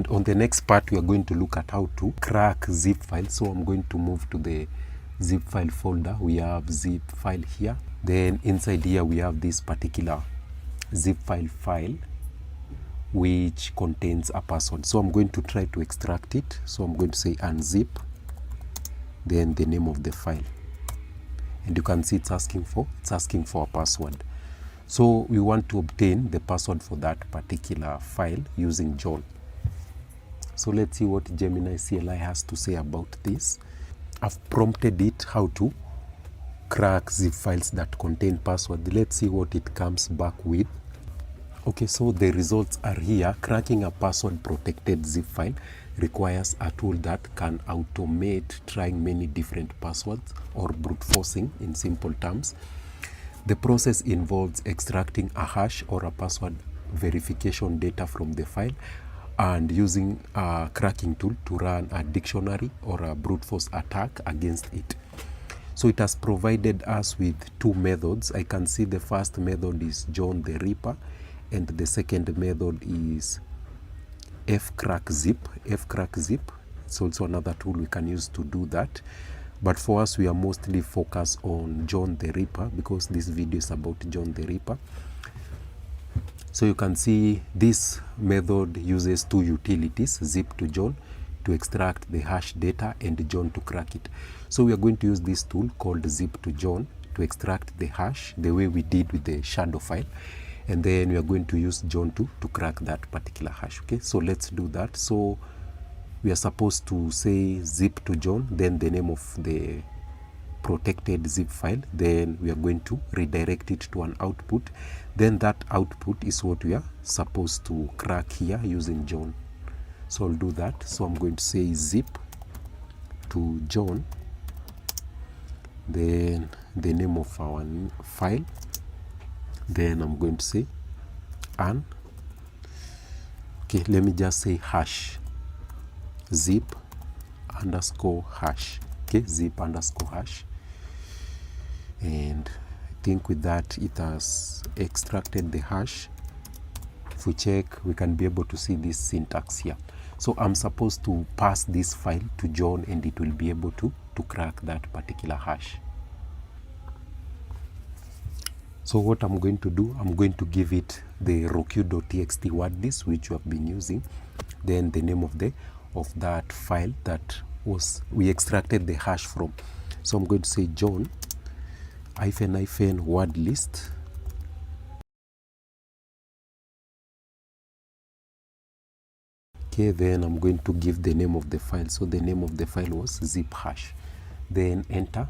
And on the next part, we are going to look at how to crack zip files. So I'm going to move to the zip file folder. We have zip file here. Then inside here, we have this particular zip file which contains a password. So I'm going to try to extract it. So I'm going to say unzip, then the name of the file. And you can see it's asking for a password. So we want to obtain the password for that particular file using John. So let's see what Gemini CLI has to say about this. I've prompted it how to crack zip files that contain password. Let's see what it comes back with. Okay, so the results are here. Cracking a password protected zip file requires a tool that can automate trying many different passwords, or brute forcing in simple terms. The process involves extracting a hash or a password verification data from the file and using a cracking tool to run a dictionary or a brute force attack against it. So it has provided us with two methods. I can see the first method is John the Ripper, and the second method is fcrackzip. Fcrackzip, it's also another tool we can use to do that. But for us, we are mostly focused on John the Ripper because this video is about John the Ripper. So you can see this method uses two utilities, zip to John to extract the hash data and John to crack it. So we are going to use this tool called zip to John to extract the hash the way we did with the shadow file. And then we are going to use John to crack that particular hash. Okay, so let's do that. So we are supposed to say zip to John, then the name of the protected zip file. Then we are going to redirect it to an output. Then that output is what we are supposed to crack here using John. So I'll do that. So I'm going to say zip to John, then the name of our file. Then I'm going to say okay, let me just say hash, zip underscore hash. Okay, zip underscore hash. And I think with that it has extracted the hash. If we check, we can be able to see this syntax here. So I'm supposed to pass this file to John and it will be able to crack that particular hash. So what I'm going to do, I'm going to give it the roq.txt word list which we have been using, then the name of that file that we extracted the hash from. So I'm going to say John --- word list. Okay, then I'm going to give the name of the file. So the name of the file was zip hash. Then enter,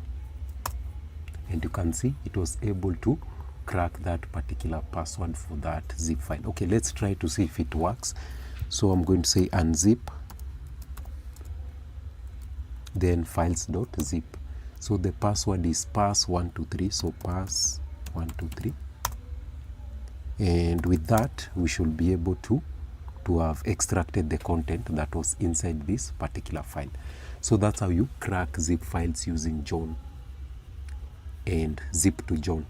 and you can see it was able to crack that particular password for that zip file. Okay, let's try to see if it works. So I'm going to say unzip, then files.zip. So the password is pass123, so pass123. And with that, we should be able to have extracted the content that was inside this particular file. So that's how you crack zip files using John and zip to John.